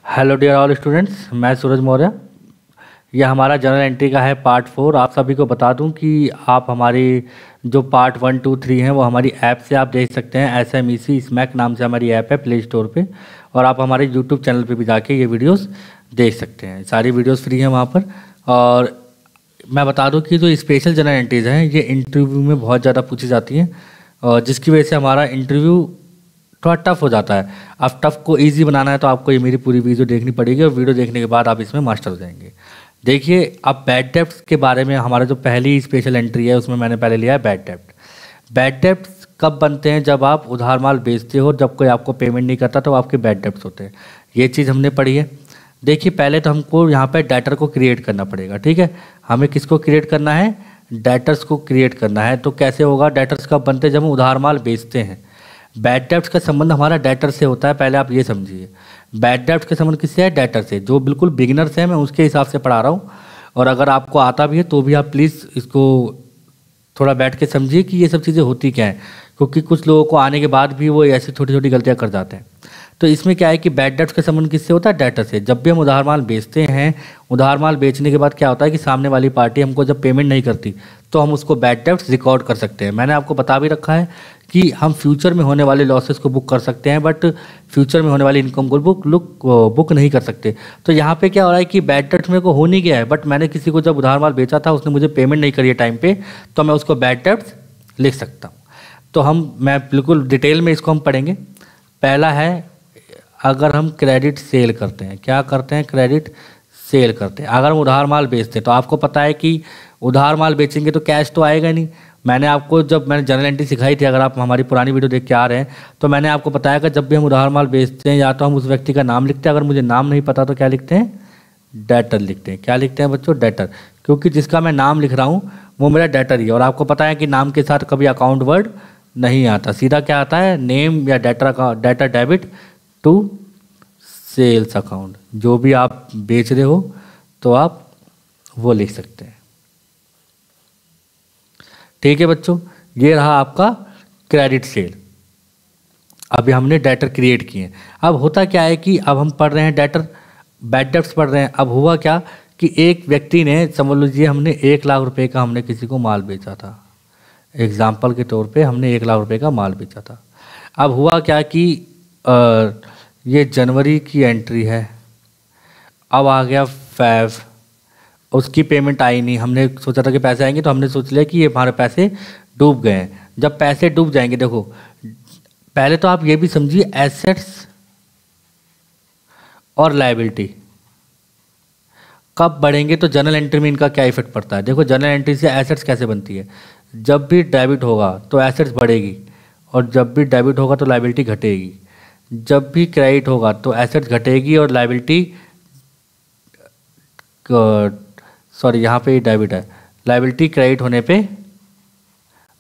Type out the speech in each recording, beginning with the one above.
Hello dear all students, मैं सूरज मौर्य। यह हमारा जनरल एंट्री का है पार्ट 4। आप सभी को बता दूं कि आप हमारी जो पार्ट 1, 2, 3 हैं वो हमारी ऐप से आप देख सकते हैं। SMEC स्मैक नाम से हमारी ऐप है प्ले स्टोर पे, और आप हमारे यूट्यूब चैनल पे भी जाके ये वीडियोस देख सकते हैं। सारी वीडियोस फ्री हैं वहाँ पर। और मैं बता दूं कि जो स्पेशल जनरल एंट्रीज़ हैं ये इंटरव्यू में बहुत ज़्यादा पूछी जाती हैं, और जिसकी वजह से हमारा इंटरव्यू थोड़ा टफ हो जाता है। अब टफ को इजी बनाना है तो आपको ये मेरी पूरी वीडियो देखनी पड़ेगी, और वीडियो देखने के बाद आप इसमें मास्टर हो जाएंगे। देखिए, अब बैड डेब्ट्स के बारे में हमारा जो पहली स्पेशल एंट्री है उसमें मैंने पहले लिया है बैड डेब्ट। बैड डेब्ट्स कब बनते हैं? जब आप उधार माल बेचते हो, जब कोई आपको पेमेंट नहीं करता तो आपके बैड डेब्ट्स होते हैं। ये चीज़ हमने पढ़ी है। देखिए, पहले तो हमको यहाँ पर डेटर को क्रिएट करना पड़ेगा। ठीक है, हमें किसको क्रिएट करना है? डेटर्स को क्रिएट करना है। तो कैसे होगा? डेटर्स कब बनते हैं? जब हम उधार माल बेचते हैं। बैड डेब्ट्स का संबंध हमारा डेटर से होता है, पहले आप ये समझिए। बैड डेब्ट्स का संबंध किससे है? डेटर से। जो बिल्कुल बिगिनर्स हैं, मैं उसके हिसाब से पढ़ा रहा हूँ, और अगर आपको आता भी है तो भी आप प्लीज़ इसको थोड़ा बैठ के समझिए कि ये सब चीज़ें होती क्या हैं, क्योंकि कुछ लोगों को आने के बाद भी वो ऐसी छोटी छोटी गलतियाँ कर जाते हैं। तो इसमें क्या है कि बैड डेब्ट्स का संबंध किससे होता है? डेटर से। जब भी हम उधार माल बेचते हैं, उधार माल बेचने के बाद क्या होता है कि सामने वाली पार्टी हमको जब पेमेंट नहीं करती तो हम उसको बैड डेब्ट्स रिकॉर्ड कर सकते हैं। मैंने आपको बता भी रखा है कि हम फ्यूचर में होने वाले लॉसेस को बुक कर सकते हैं, बट फ्यूचर में होने वाली इनकम को बुक नहीं कर सकते। तो यहाँ पे क्या हो रहा है कि बैड डेब्ट्स मेरे को हो नहीं गया है, बट मैंने किसी को जब उधार माल बेचा था, उसने मुझे पेमेंट नहीं करी है टाइम पे, तो मैं उसको बैड डेब्ट्स लिख सकता हूँ। तो मैं बिल्कुल डिटेल में इसको हम पढ़ेंगे। पहला है, अगर हम क्रेडिट सेल करते हैं। क्या करते हैं? क्रेडिट सेल करते हैं। अगर हम उधार माल बेचते हैं तो आपको पता है कि उधार माल बेचेंगे तो कैश तो आएगा नहीं। मैंने आपको जब मैंने जनरल एंट्री सिखाई थी, अगर आप हमारी पुरानी वीडियो देख के आ रहे हैं, तो मैंने आपको बताया कि जब भी हम उधार माल बेचते हैं या तो हम उस व्यक्ति का नाम लिखते हैं, अगर मुझे नाम नहीं पता तो क्या लिखते हैं? डेटर लिखते हैं। क्या लिखते हैं बच्चों? डेटर। क्योंकि जिसका मैं नाम लिख रहा हूँ वो मेरा डेटर ही है, और आपको पता है कि नाम के साथ कभी अकाउंट वर्ड नहीं आता, सीधा क्या आता है? नेम या debtor debit to sales account. जो भी आप बेच रहे हो तो आप वो लिख सकते हैं। ठीक है बच्चों, ये रहा आपका क्रेडिट सेल। अभी हमने डेटर क्रिएट किए। अब होता क्या है कि अब हम पढ़ रहे हैं डेटर, बैड डेब्ट्स पढ़ रहे हैं। अब हुआ क्या कि एक व्यक्ति ने, समझ लीजिए हमने 1 लाख रुपए का हमने किसी को माल बेचा था। एग्जाम्पल के तौर पे हमने 1 लाख रुपए का माल बेचा था। अब हुआ क्या कि ये जनवरी की एंट्री है। अब आ गया फेब, उसकी पेमेंट आई नहीं। हमने सोचा था कि पैसे आएंगे, तो हमने सोच लिया कि ये हमारे पैसे डूब गए हैं। जब पैसे डूब जाएंगे, देखो पहले तो आप ये भी समझिए, एसेट्स और लायबिलिटी कब बढ़ेंगे तो जनरल एंट्री में इनका क्या इफेक्ट पड़ता है। देखो, जनरल एंट्री से एसेट्स कैसे बनती है? जब भी डेबिट होगा तो एसेट्स बढ़ेगी, और जब भी डेबिट होगा तो लायबिलिटी घटेगी। जब भी क्रेडिट होगा तो एसेट्स घटेगी और लायबिलिटी, सॉरी यहाँ पे डेबिट है, लायबिलिटी क्रेडिट होने पे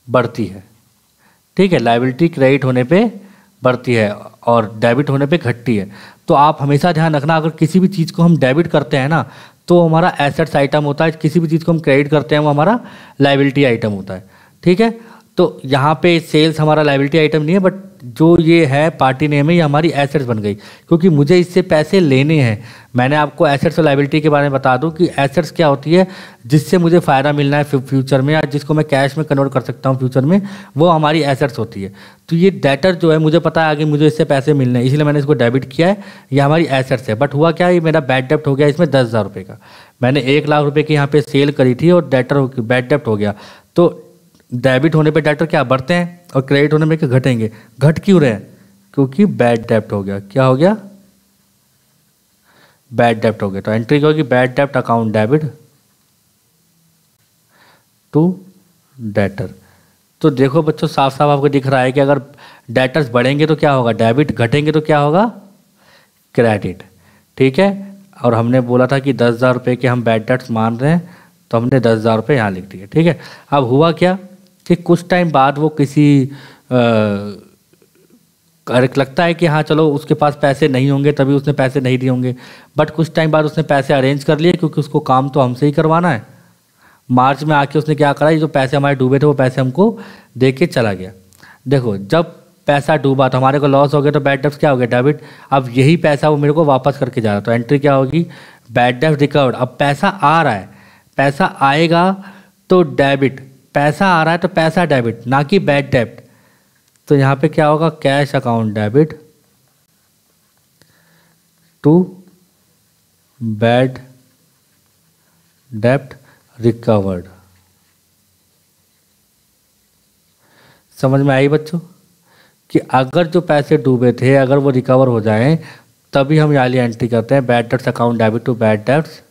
बढ़ती है। ठीक है, लायबिलिटी क्रेडिट होने पे बढ़ती है और डेबिट होने पे घटती है। तो आप हमेशा ध्यान रखना, अगर किसी भी चीज़ को हम डेबिट करते हैं ना तो हमारा एसेट्स आइटम होता है, किसी भी चीज़ को हम क्रेडिट करते हैं वो हमारा लायबिलिटी आइटम होता है। ठीक है, तो यहाँ पे सेल्स हमारा लायबिलिटी आइटम नहीं है, बट जो ये है पार्टी नेम है, ये हमारी एसेट्स बन गई, क्योंकि मुझे इससे पैसे लेने हैं। मैंने आपको एसेट्स और लायबिलिटी के बारे में बता दूं कि एसेट्स क्या होती है, जिससे मुझे फ़ायदा मिलना है फ्यूचर में, या जिसको मैं कैश में कन्वर्ट कर सकता हूँ फ्यूचर में, वो हमारी एसेट्स होती है। तो ये डेटर जो है, मुझे पता है आगे मुझे इससे पैसे मिलने हैं, इसलिए मैंने इसको डेबिट किया है, ये हमारी एसेट्स है। बट हुआ क्या, ये मेरा बैड डेब्ट हो गया इसमें 10,000 रुपये का। मैंने 1 लाख रुपये की यहाँ पर सेल करी थी और बैड डेब्ट हो गया। तो डेबिट होने पे डेटर क्या बढ़ते हैं और क्रेडिट होने में क्या घटेंगे? घट क्यों रहे हैं? क्योंकि बैड डेब्ट हो गया। क्या हो गया? बैड डेब्ट हो गया। तो एंट्री क्या होगी? बैड डेब्ट अकाउंट डेबिट टू डेटर। तो देखो बच्चों, साफ साफ आपको दिख रहा है कि अगर डेटर्स बढ़ेंगे तो क्या होगा? डेबिट, घटेंगे तो क्या होगा? क्रेडिट। ठीक है, और हमने बोला था कि 10,000 रुपये के हम बैड डेब्ट्स मान रहे हैं, तो हमने 10,000 रुपये यहाँ लिख दिए। ठीक है, अब हुआ क्या कि कुछ टाइम बाद वो किसी लगता है कि हाँ चलो उसके पास पैसे नहीं होंगे तभी उसने पैसे नहीं दिए होंगे, बट कुछ टाइम बाद उसने पैसे अरेंज कर लिए, क्योंकि उसको काम तो हमसे ही करवाना है। मार्च में आके उसने क्या करा, ये जो पैसे हमारे डूबे थे वो पैसे हमको दे के चला गया। देखो, जब पैसा डूबा तो हमारे को लॉस हो गया, तो बैड डेब्ट्स क्या हो गया, डेबिट। अब यही पैसा वो मेरे को वापस करके जा रहा है, तो एंट्री क्या होगी, बैड डेब्ट रिकवर्ड। अब पैसा आ रहा है, पैसा आएगा तो डेबिट, पैसा आ रहा है तो पैसा डेबिट, ना कि बैड डेब्ट। तो यहाँ पे क्या होगा, cash account debit to bad डेब्ट रिकवर्ड। समझ में आई बच्चों कि अगर जो पैसे डूबे थे अगर वो रिकवर हो जाएं तभी हम वाली एंट्री करते हैं, bad debts account debit to bad debts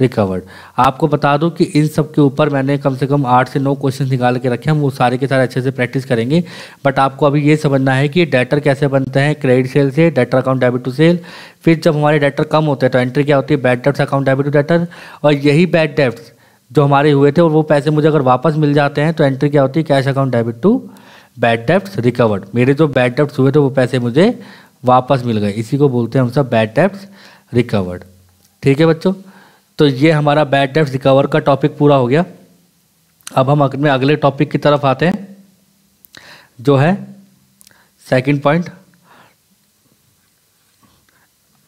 recovered. आपको बता दूं कि इन सब के ऊपर मैंने कम से कम 8 से 9 क्वेश्चन निकाल के रखे हैं, हम वो सारे के सारे अच्छे से प्रैक्टिस करेंगे। बट आपको अभी ये समझना है कि डेटर कैसे बनते हैं, क्रेडिट सेल से, debtor account debit to sale. फिर जब हमारे डेटर कम होते हैं तो एंट्री क्या होती है, bad debts account debit to debtor. और यही बैड डेब्ट्स जो हमारे हुए थे और वो पैसे मुझे अगर वापस मिल जाते हैं तो एंट्री क्या होती है, cash account debit to bad debts recovered. मेरे जो बैड डेब्ट्स हुए थे वो पैसे मुझे वापस मिल गए, इसी को बोलते हैं हम सब बैड डेब्ट्स रिकवर्ड। ठीक है बच्चों, तो ये हमारा बैड डेब्ट्स रिकवर का टॉपिक पूरा हो गया। अब हम अपने अगले टॉपिक की तरफ आते हैं जो है second point,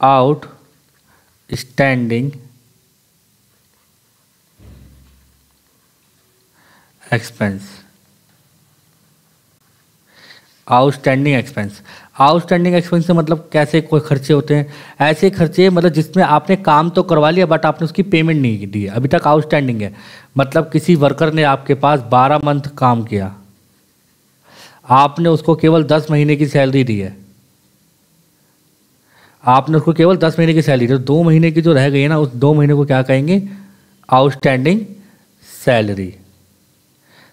out standing expense. Outstanding expense, outstanding expense से मतलब कैसे कोई खर्चे होते हैं, ऐसे खर्चे मतलब जिसमें आपने काम तो करवा लिया बट आपने उसकी पेमेंट नहीं दी, अभी तक आउटस्टैंडिंग है। मतलब किसी वर्कर ने आपके पास 12 मंथ काम किया, आपने उसको केवल 10 महीने की सैलरी दी है, आपने उसको केवल 10 महीने की सैलरी दी, तो 2 महीने की जो रह गई है ना, उस 2 महीने को क्या कहेंगे, आउटस्टैंडिंग सैलरी।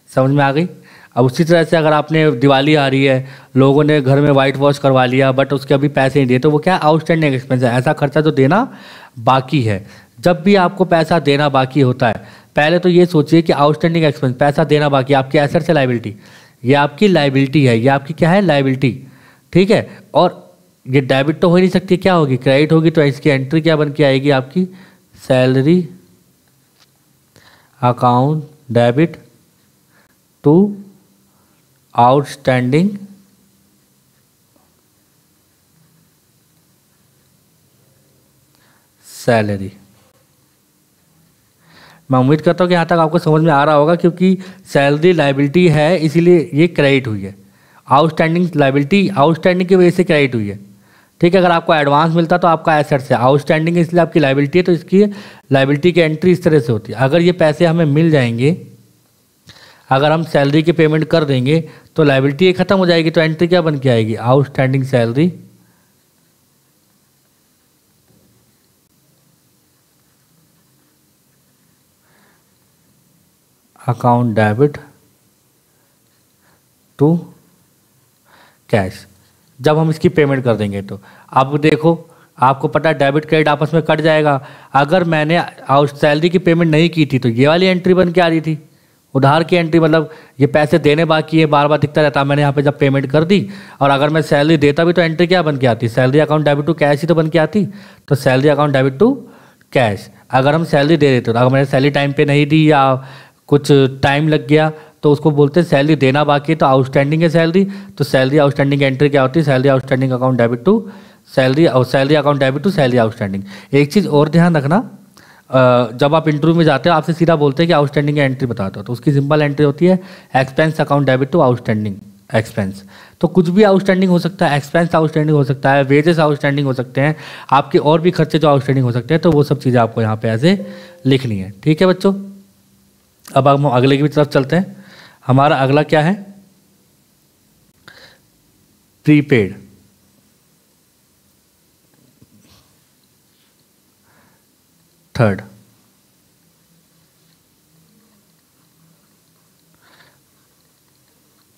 समझ में आ गई। अब उसी तरह से अगर आपने दिवाली आ रही है, लोगों ने घर में वाइट वॉश करवा लिया बट उसके अभी पैसे नहीं दिए, तो वो क्या आउटस्टैंडिंग एक्सपेंस है, ऐसा खर्चा जो देना बाकी है। जब भी आपको पैसा देना बाकी होता है, पहले तो ये सोचिए कि आउटस्टैंडिंग एक्सपेंस, पैसा देना बाकी, आपकी एसेट से लायबिलिटी, ये आपकी लायबिलिटी है, ये आपकी क्या है, लायबिलिटी। ठीक है, और ये डेबिट तो हो ही नहीं सकती, क्या होगी, क्रेडिट होगी। तो इसकी एंट्री क्या बन के आएगी, आपकी salary account debit to outstanding salary. मैं उम्मीद करता हूँ कि यहाँ तक आपको समझ में आ रहा होगा, क्योंकि सैलरी लायबिलिटी है इसीलिए ये क्रेडिट हुई है, आउटस्टैंडिंग लायबिलिटी आउटस्टैंडिंग की वजह से क्रेडिट हुई है। ठीक है, अगर आपको एडवांस मिलता तो आपका एसेट्स है, आउटस्टैंडिंग इसलिए आपकी लायबिलिटी है, तो इसकी लायबिलिटी की एंट्री इस तरह से होती है। अगर ये पैसे हमें मिल जाएंगे, अगर हम सैलरी की पेमेंट कर देंगे तो लायबिलिटी खत्म हो जाएगी, तो एंट्री क्या बन के आएगी, outstanding salary account debit to cash. जब हम इसकी पेमेंट कर देंगे तो अब देखो, आपको पता है डेबिट क्रेडिट आपस में कट जाएगा। अगर मैंने सैलरी की पेमेंट नहीं की थी तो ये वाली एंट्री बन के आ रही थी, उधार की एंट्री, मतलब ये पैसे देने बाकी है, बार बार दिखता रहता। मैंने यहाँ पे जब पेमेंट कर दी और अगर मैं सैलरी देता भी तो एंट्री क्या बन के आती, salary account debit to cash ही तो बन के आती। तो salary account debit to cash, अगर हम सैलरी दे देते तो, अगर मैंने सैलरी टाइम पे नहीं दी या कुछ टाइम लग गया तो उसको बोलते हैं सैलरी देना बाकी है, तो आउटस्टैंडिंग है सैलरी। तो सैलरी आउटस्टैंडिंग एंट्री क्या होती है, salary outstanding account debit to salary, और salary account debit to salary outstanding. एक चीज़ और ध्यान रखना, जब आप इंटरव्यू में जाते हो आपसे सीधा बोलते हैं कि आउटस्टैंडिंग एंट्री बता दो, तो उसकी सिंपल एंट्री होती है expense account debit to outstanding expense. तो कुछ भी आउटस्टैंडिंग हो सकता है, एक्सपेंस आउटस्टैंडिंग हो सकता है, वेजेस आउटस्टैंडिंग हो सकते हैं, आपके और भी खर्चे जो आउटस्टैंडिंग हो सकते हैं, तो वो सब चीज़ें आपको यहाँ पे ऐसे लिखनी है। ठीक है बच्चों, अब हम अगले की तरफ चलते हैं। हमारा अगला क्या है, प्रीपेड। Third,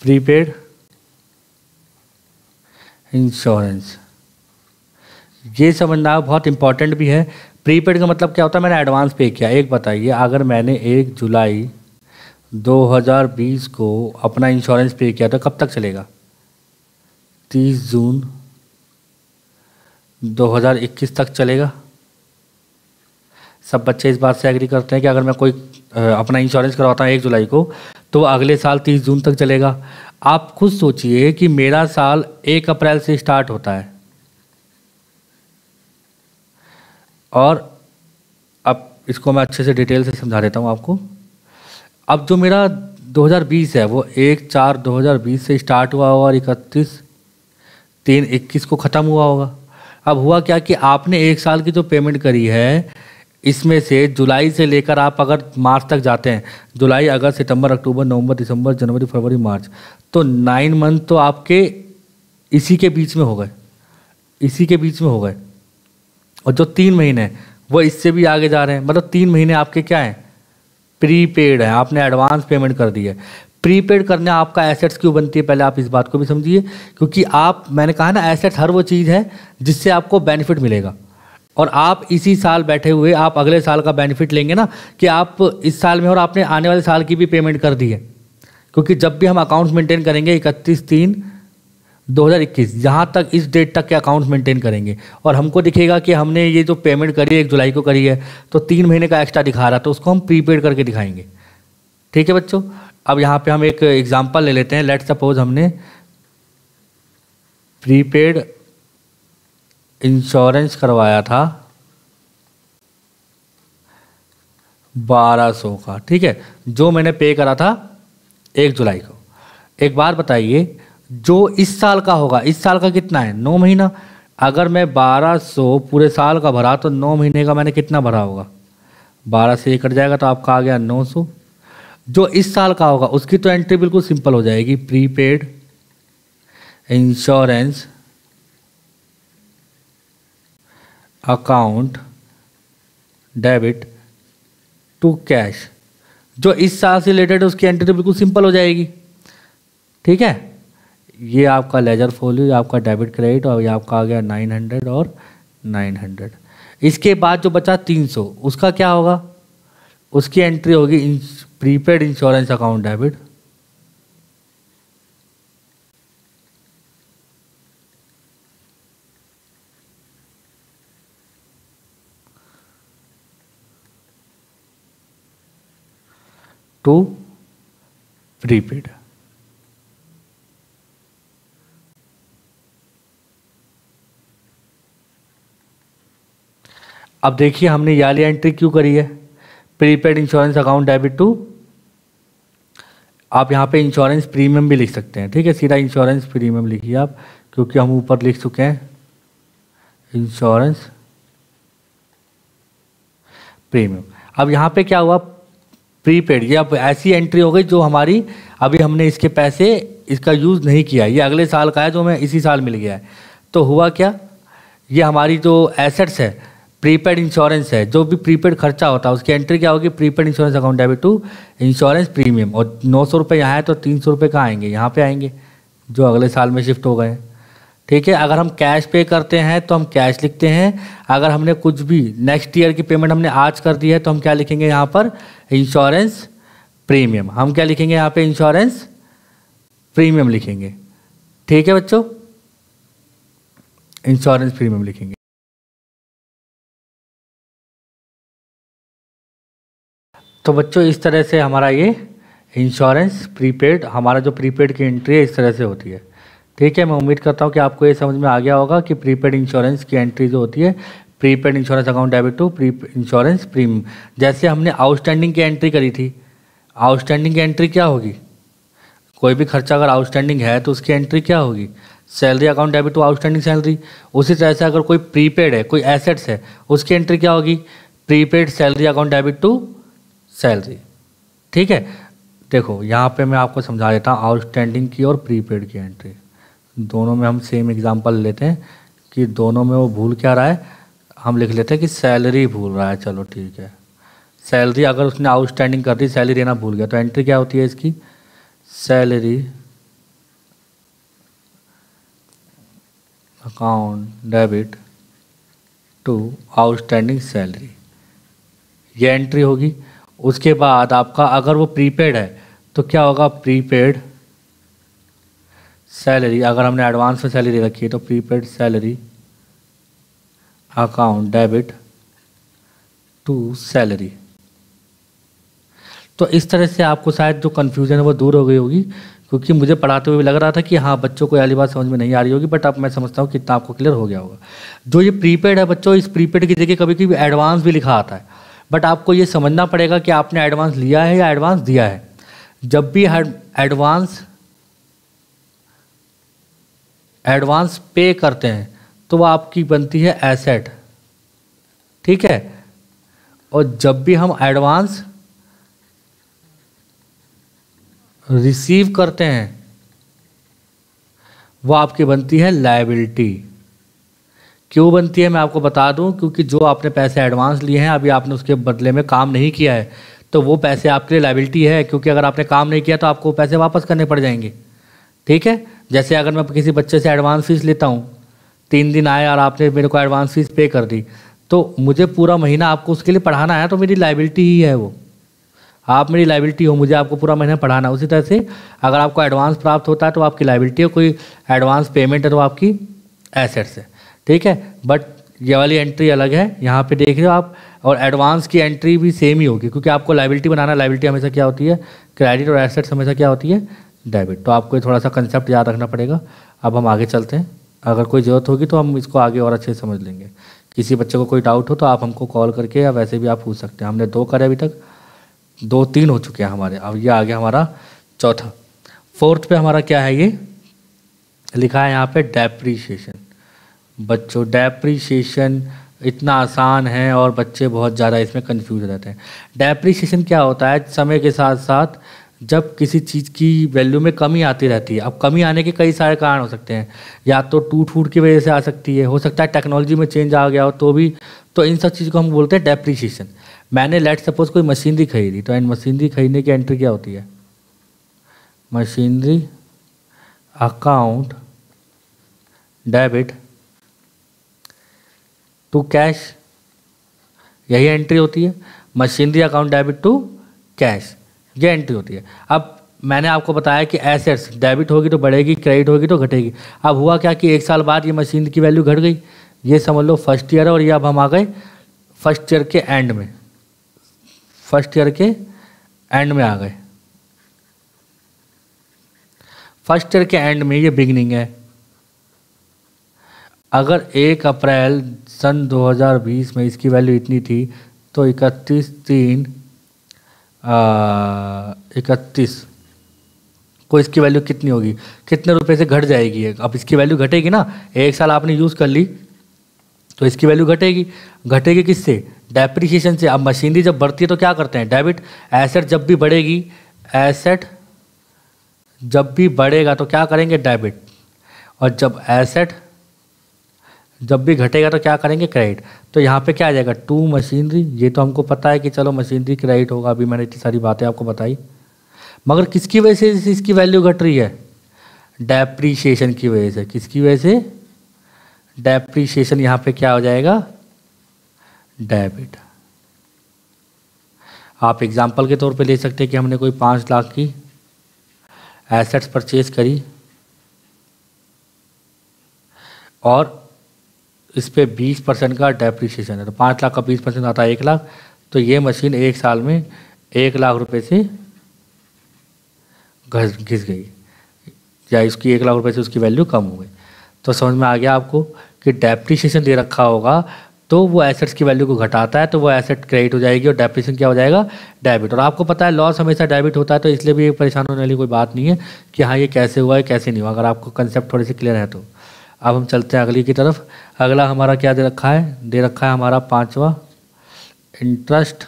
prepaid insurance. ये समझना बहुत इंपॉर्टेंट भी है। प्रीपेड का मतलब क्या होता है, मैंने एडवांस पे किया। एक बताइए, अगर मैंने 1 जुलाई 2020 को अपना इंश्योरेंस पे किया तो कब तक चलेगा, 30 जून 2021 तक चलेगा। सब बच्चे इस बात से एग्री करते हैं कि अगर मैं कोई अपना इंश्योरेंस करवाता हूँ 1 जुलाई को तो अगले साल 30 जून तक चलेगा। आप खुद सोचिए कि मेरा साल 1 अप्रैल से स्टार्ट होता है और अब इसको मैं अच्छे से डिटेल से समझा देता हूँ आपको। अब जो मेरा 2020 है वो 1/4/2020 से स्टार्ट हुआ होगा और 31/3/21 को ख़त्म हुआ होगा। अब हुआ क्या कि आपने 1 साल की जो पेमेंट करी है, इसमें से जुलाई से लेकर आप अगर मार्च तक जाते हैं, जुलाई, अगस्त, सितंबर, अक्टूबर, नवंबर, दिसंबर, जनवरी, फरवरी, मार्च, तो 9 मंथ तो आपके इसी के बीच में हो गए, इसी के बीच में हो गए। और जो 3 महीने हैं वो इससे भी आगे जा रहे हैं। मतलब 3 महीने आपके क्या हैं, प्रीपेड है, आपने एडवांस पेमेंट कर दी है। प्रीपेड करने आपका एसेट्स क्यों बनती है, पहले आप इस बात को भी समझिए। क्योंकि आप, मैंने कहा ना, एसेट्स हर वो चीज़ है जिससे आपको बेनिफिट मिलेगा। और आप इसी साल बैठे हुए आप अगले साल का बेनिफिट लेंगे ना, कि आप इस साल में और आपने आने वाले साल की भी पेमेंट कर दी है। क्योंकि जब भी हम अकाउंट्स मेंटेन करेंगे 31/3/2021, यहाँ तक, इस डेट तक के अकाउंट्स मेंटेन करेंगे और हमको दिखेगा कि हमने ये जो पेमेंट करी है 1 जुलाई को करी है, तो 3 महीने का एक्स्ट्रा दिखा रहा है, तो उसको हम प्रीपेड करके दिखाएंगे। ठीक है बच्चों, अब यहाँ पे हम एक एग्जांपल ले लेते हैं। लेट सपोज हमने प्रीपेड इंश्योरेंस करवाया था 1200 का, ठीक है, जो मैंने पे करा था 1 जुलाई को। एक बात बताइए, जो इस साल का होगा, इस साल का कितना है, 9 महीना। अगर मैं 1200 पूरे साल का भरा तो 9 महीने का मैंने कितना भरा होगा, 12 से 1 कट जाएगा तो आपका आ गया 900। जो इस साल का होगा उसकी तो एंट्री बिल्कुल सिंपल हो जाएगी, prepaid insurance account debit to cash. जो इस साल से रिलेटेड है उसकी एंट्री तो बिल्कुल सिंपल हो जाएगी। ठीक है, ये आपका लेजर फोलियो, ये आपका डेबिट क्रेडिट, और ये आपका आ गया 900 और 900। इसके बाद जो बचा 300, उसका क्या होगा, उसकी एंट्री होगी prepaid insurance account debit to prepaid. अब देखिए हमने ये वाली एंट्री क्यों करी है, prepaid insurance account debit to, आप यहाँ पे इंश्योरेंस प्रीमियम भी लिख सकते हैं। ठीक है, सीधा इंश्योरेंस प्रीमियम लिखिए आप, क्योंकि हम ऊपर लिख चुके हैं इंश्योरेंस प्रीमियम। अब यहाँ पे क्या हुआ, प्रीपेड, ये अब ऐसी एंट्री हो गई जो हमारी, अभी हमने इसके पैसे, इसका यूज़ नहीं किया, ये अगले साल का है जो हमें इसी साल मिल गया है। तो हुआ क्या, ये हमारी जो एसेट्स है, प्रीपेड इंश्योरेंस है, जो भी प्रीपेड खर्चा होता है उसकी एंट्री क्या होगी, prepaid insurance account debit to insurance premium. और 900 रुपये यहाँ है तो 300 रुपये कहाँ आएंगे, यहाँ पे आएंगे, जो अगले साल में शिफ्ट हो गए। ठीक है, अगर हम कैश पे करते हैं तो हम कैश लिखते हैं। अगर हमने कुछ भी नेक्स्ट ईयर की पेमेंट हमने आज कर दी है तो हम क्या लिखेंगे यहाँ पर, इंश्योरेंस प्रीमियम। हम क्या लिखेंगे यहाँ पे, इंश्योरेंस प्रीमियम लिखेंगे। ठीक है बच्चों, इंश्योरेंस प्रीमियम लिखेंगे। तो बच्चों इस तरह से हमारा ये इंश्योरेंस प्रीपेड, हमारा जो प्रीपेड की एंट्री है इस तरह से होती है। ठीक है, मैं उम्मीद करता हूँ कि आपको ये समझ में आ गया होगा कि प्रीपेड इंश्योरेंस की एंट्री जो होती है, prepaid insurance account debit to insurance premium. जैसे हमने आउटस्टैंडिंग की एंट्री करी थी, आउटस्टैंडिंग की एंट्री क्या होगी, कोई भी खर्चा अगर आउटस्टैंडिंग है तो उसकी एंट्री क्या होगी, salary account debit to outstanding salary. उसी तरह से अगर कोई प्रीपेड है, कोई एसेट्स है, उसकी एंट्री क्या होगी, prepaid salary account debit to salary. ठीक है, देखो यहाँ पे मैं आपको समझा देता हूँ आउटस्टैंडिंग की और प्रीपेड की एंट्री। दोनों में हम सेम एग्जांपल लेते हैं कि दोनों में वो भूल क्या रहा है, हम लिख लेते हैं कि सैलरी भूल रहा है। चलो ठीक है, सैलरी अगर उसने आउटस्टैंडिंग कर दी, सैलरी देना भूल गया, तो एंट्री क्या होती है इसकी, salary account debit to outstanding salary, ये एंट्री होगी। उसके बाद आपका अगर वो प्रीपेड है तो क्या होगा, प्रीपेड सैलरी, अगर हमने एडवांस में सैलरी रखी है तो prepaid salary account debit to salary. तो इस तरह से आपको शायद जो कन्फ्यूज़न है वो दूर हो गई होगी, क्योंकि मुझे पढ़ाते हुए भी लग रहा था कि हाँ बच्चों को ये वाली बात समझ में नहीं आ रही होगी, बट अब मैं समझता हूँ कि इतना आपको क्लियर हो गया होगा। जो ये प्रीपेड है बच्चों, इस प्रीपेड की जगह कभी कभी एडवांस भी लिखा आता है, बट आपको ये समझना पड़ेगा कि आपने एडवांस लिया है या एडवांस दिया है। जब भी एडवांस पे करते हैं तो वो आपकी बनती है एसेट, ठीक है। और जब भी हम एडवांस रिसीव करते हैं वो आपकी बनती है लायबिलिटी। क्यों बनती है मैं आपको बता दूं, क्योंकि जो आपने पैसे एडवांस लिए हैं अभी आपने उसके बदले में काम नहीं किया है, तो वो पैसे आपके लिए लायबिलिटी है, क्योंकि अगर आपने काम नहीं किया तो आपको पैसे वापस करने पड़ जाएंगे, ठीक है। जैसे अगर मैं किसी बच्चे से एडवांस फीस लेता हूँ, 3 दिन आए और आपने मेरे को एडवांस फीस पे कर दी, तो मुझे पूरा महीना आपको उसके लिए पढ़ाना है, तो मेरी लायबिलिटी ही है वो। आप मेरी लायबिलिटी हो, मुझे आपको पूरा महीना पढ़ाना। उसी तरह से अगर आपको एडवांस प्राप्त होता है तो आपकी लायबिलिटी है, कोई एडवांस पेमेंट है तो आपकी एसेट्स है, ठीक है। बट ये वाली एंट्री अलग है, यहाँ पे देख रहे हो आप, और एडवांस की एंट्री भी सेम ही होगी, क्योंकि आपको लायबिलिटी बनाना। लायबिलिटी हमेशा क्या होती है, क्रेडिट, और एसेट्स हमेशा क्या होती है, डेबिट। तो आपको ये थोड़ा सा कंसेप्ट याद रखना पड़ेगा। अब हम आगे चलते हैं, अगर कोई ज़रूरत होगी तो हम इसको आगे और अच्छे से समझ लेंगे। किसी बच्चे को कोई डाउट हो तो आप हमको कॉल करके या वैसे भी आप पूछ सकते हैं। हमने 2 करे अभी तक, 2-3 हो चुके हैं हमारे, अब ये आ गया हमारा चौथा। 4th पे हमारा क्या है, ये लिखा है यहाँ पे डेप्रीशिएशन। बच्चों डेप्रीशिएशन इतना आसान है और बच्चे बहुत ज़्यादा इसमें कंफ्यूज रहते हैं। डेप्रीशिएशन क्या होता है, समय के साथ साथ जब किसी चीज़ की वैल्यू में कमी आती रहती है। अब कमी आने के कई सारे कारण हो सकते हैं, या तो टूट फूट की वजह से आ सकती है, हो सकता है टेक्नोलॉजी में चेंज आ गया हो तो भी, तो इन सब चीज़ को हम बोलते हैं डेप्रीशिएशन। मैंने लेट सपोज कोई मशीनरी खरीदी, तो मशीनरी खरीदने की एंट्री क्या होती है, machinery account debit to cash, यही एंट्री होती है। Machinery account debit to cash, ये एंट्री होती है। अब मैंने आपको बताया कि एसेट्स डेबिट होगी तो बढ़ेगी, क्रेडिट होगी तो घटेगी। अब हुआ क्या कि 1 साल बाद ये मशीन की वैल्यू घट गई, ये समझ लो फर्स्ट ईयर है, और ये अब हम आ गए फर्स्ट ईयर के एंड में, फर्स्ट ईयर के एंड में आ गए। फर्स्ट ईयर के एंड में ये बिगनिंग है। अगर 1 अप्रैल सन 2020 में इसकी वैल्यू इतनी थी, तो 31 को इसकी वैल्यू कितनी होगी, कितने रुपए से घट जाएगी। अब इसकी वैल्यू घटेगी ना, 1 साल आपने यूज़ कर ली तो इसकी वैल्यू घटेगी। घटेगी किससे, डेप्रीशिएशन से। अब मशीनरी जब बढ़ती है तो क्या करते हैं, डेबिट। एसेट जब भी बढ़ेगी, एसेट जब भी बढ़ेगा तो क्या करेंगे, डेबिट। और जब एसेट जब भी घटेगा तो क्या करेंगे, क्रेडिट। तो यहाँ पे क्या आ जाएगा, टू मशीनरी। ये तो हमको पता है कि चलो मशीनरी क्रेडिट होगा, अभी मैंने इतनी सारी बातें आपको बताई। मगर किसकी वजह से इसकी वैल्यू घट रही है, डेप्रीशिएशन की वजह से। किसकी वजह से, डेप्रीशिएशन। यहाँ पे क्या हो जाएगा, डेबिट। आप एग्जाम्पल के तौर पे ले सकते हैं कि हमने कोई 5 लाख की एसेट्स परचेज करी और इस पे 20% का डेप्रीशिएशन है, तो 5 लाख का 20% आता है 1 लाख। तो ये मशीन 1 साल में 1 लाख रुपए से घिस गई, या इसकी 1 लाख रुपए से उसकी वैल्यू कम हो गई। तो समझ में आ गया आपको कि डेप्रीशिएशन दे रखा होगा तो वो एसेट्स की वैल्यू को घटाता है, तो वो एसेट क्रेडिट हो जाएगी और डेप्रीशिएशन क्या हो जाएगा, डेबिट। और आपको पता है लॉस हमेशा डेबिट होता है, तो इसलिए भी परेशान होने वाली कोई बात नहीं है कि हाँ ये कैसे हुआ है कैसे नहीं हुआ, अगर आपको कंसेप्ट थोड़े से क्लियर है तो। अब हम चलते हैं अगली की तरफ। अगला हमारा क्या दे रखा है, दे रखा है हमारा 5वां, इंटरेस्ट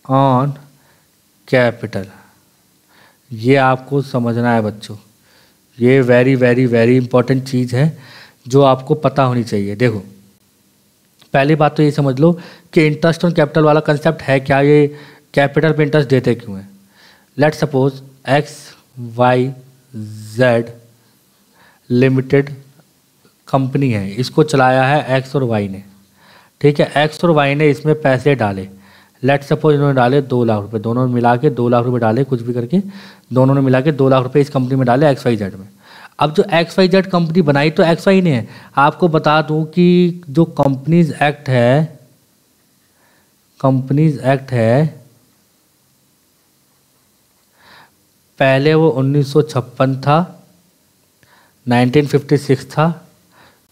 ऑन कैपिटल। ये आपको समझना है बच्चों, ये वेरी वेरी वेरी इंपॉर्टेंट चीज़ है जो आपको पता होनी चाहिए। देखो पहली बात तो ये समझ लो कि इंटरेस्ट ऑन कैपिटल वाला कंसेप्ट है क्या, ये कैपिटल पे इंटरेस्ट देते क्यों हैं। Let suppose XYZ limited company है, इसको चलाया है X और Y ने, ठीक है। X और Y ने इसमें पैसे डाले, लेट सपोज इन्होंने डाले 2 लाख रुपए, दोनों ने मिला के 2 लाख रुपए डाले, कुछ भी करके दोनों ने मिला के 2 लाख रुपए इस कंपनी में डाले XYZ में। अब जो XYZ कंपनी बनाई तो XY ने है। आपको बता दूं कि जो कंपनीज एक्ट है पहले वो 1956 था, 1956 था,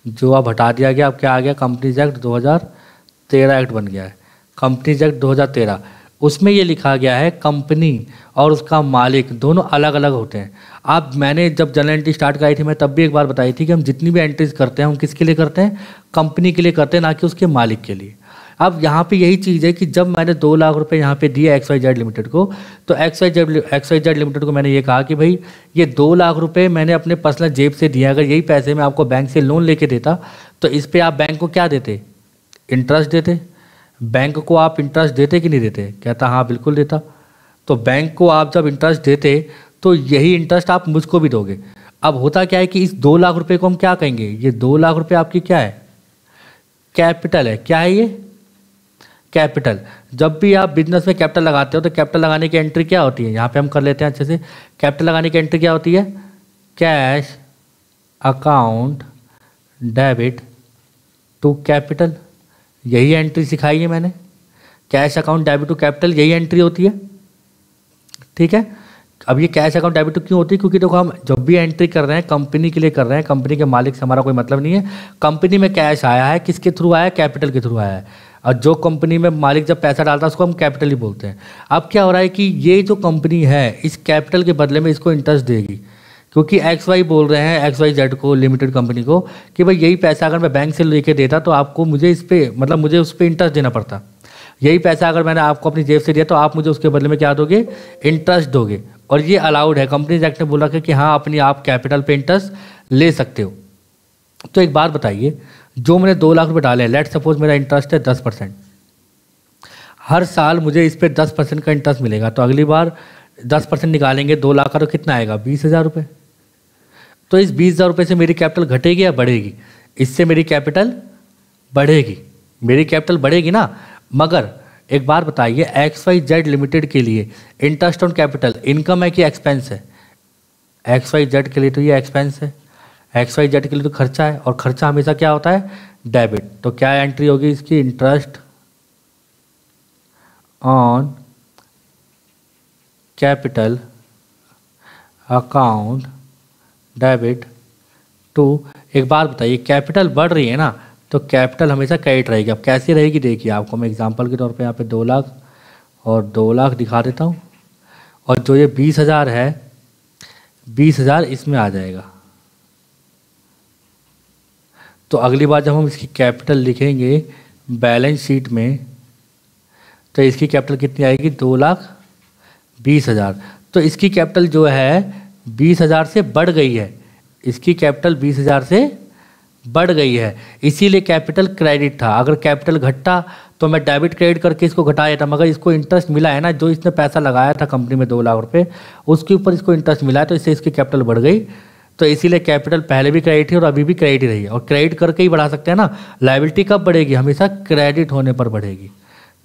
जो अब हटा दिया गया। अब क्या आ गया, कंपनीज एक्ट 2013 एक्ट बन गया है, कंपनीज एक्ट 2013। उसमें ये लिखा गया है कंपनी और उसका मालिक दोनों अलग अलग होते हैं। अब मैंने जब जनरल एंट्री स्टार्ट कराई थी, मैं तब भी एक बार बताई थी कि हम जितनी भी एंट्रीज करते हैं हम किसके लिए करते हैं, कंपनी के लिए करते हैं, ना कि उसके मालिक के लिए। अब यहाँ पे यही चीज़ है कि जब मैंने 2 लाख रुपए यहाँ पे दिए XYZ लिमिटेड को, तो XYZ लिमिटेड को मैंने ये कहा कि भाई ये 2 लाख रुपए मैंने अपने पर्सनल जेब से दिए, अगर यही पैसे मैं आपको बैंक से लोन लेके देता तो इस पर आप बैंक को क्या देते, इंटरेस्ट देते। बैंक को आप इंटरेस्ट देते कि नहीं देते, कहता हाँ बिल्कुल देता। तो बैंक को आप जब इंटरेस्ट देते तो यही इंटरेस्ट आप मुझको भी दोगे। अब होता क्या है कि इस 2 लाख रुपए को हम क्या कहेंगे, ये 2 लाख रुपए आपकी क्या है, कैपिटल है। क्या है ये, कैपिटल। जब भी आप बिजनेस में कैपिटल लगाते हो तो कैपिटल लगाने की एंट्री क्या होती है, यहाँ पे हम कर लेते हैं अच्छे से। कैपिटल लगाने की एंट्री क्या होती है, cash account debit to capital, यही एंट्री सिखाई है मैंने। Cash account debit to capital, यही एंट्री होती है, ठीक है। अब ये कैश अकाउंट डेबिट टू क्यों होती है, क्योंकि देखो हम जब भी एंट्री कर रहे हैं कंपनी के लिए कर रहे हैं, कंपनी के मालिक से हमारा कोई मतलब नहीं है। कंपनी में कैश आया है, किसके थ्रू आया है, कैपिटल के थ्रू आया है। और जो कंपनी में मालिक जब पैसा डालता है उसको हम कैपिटल ही बोलते हैं। अब क्या हो रहा है कि ये जो कंपनी है इस कैपिटल के बदले में इसको इंटरेस्ट देगी, क्योंकि XY बोल रहे हैं XYZ को, लिमिटेड कंपनी को, कि भाई यही पैसा अगर मैं बैंक से लेके देता तो आपको मुझे इस पर मतलब मुझे उस पर इंटरेस्ट देना पड़ता। यही पैसा अगर मैंने आपको अपनी जेब से दिया तो आप मुझे उसके बदले में क्या दोगे, इंटरेस्ट दोगे। और ये अलाउड है, कंपनीज एक्ट ने बोला कि हाँ अपनी आप कैपिटल पे इंटरेस्ट ले सकते हो। तो एक बात बताइए, जो मैंने 2 लाख रुपए डाले हैं, लेट सपोज मेरा इंटरेस्ट है 10%, हर साल मुझे इस पर 10% का इंटरेस्ट मिलेगा। तो अगली बार 10% निकालेंगे 2 लाख का, तो कितना आएगा, 20,000 रुपये। तो इस 20,000 रुपये से मेरी कैपिटल घटेगी या बढ़ेगी, इससे मेरी कैपिटल बढ़ेगी, मेरी कैपिटल बढ़ेगी ना। मगर एक बार बताइए, XYZ लिमिटेड के लिए इंटरेस्ट ऑन कैपिटल इनकम है कि एक्सपेंस है, XYZ के लिए तो ये एक्सपेंस है, XYZ के लिए तो खर्चा है, और खर्चा हमेशा क्या होता है, डेबिट। तो क्या एंट्री होगी इसकी, interest on capital account debit to. एक बात बताइए, कैपिटल बढ़ रही है ना, तो कैपिटल हमेशा क्रेडिट रहेगी। अब कैसी रहेगी, देखिए आपको मैं एग्जांपल के तौर पे यहाँ पे 2 लाख और 2 लाख दिखा देता हूँ, और जो ये 20,000 है, 20,000 इसमें आ जाएगा। तो अगली बार जब हम इसकी कैपिटल लिखेंगे बैलेंस शीट में, तो इसकी कैपिटल कितनी आएगी, 2,20,000। तो इसकी कैपिटल जो है 20,000 से बढ़ गई है, इसकी कैपिटल 20,000 से बढ़ गई है, इसीलिए कैपिटल क्रेडिट था। अगर कैपिटल घटता तो मैं डेबिट क्रेडिट करके इसको घटा देता, मगर इसको इंटरेस्ट मिला है ना, जो इसने पैसा लगाया था कंपनी में 2 लाख रुपए, उसके ऊपर इसको इंटरेस्ट मिला है, तो इससे इसकी कैपिटल बढ़ गई। तो इसीलिए कैपिटल पहले भी क्रेडिट है और अभी भी क्रेडिट ही रही है, और क्रेडिट करके ही बढ़ा सकते हैं ना। लायबिलिटी कब बढ़ेगी, हमेशा क्रेडिट होने पर बढ़ेगी,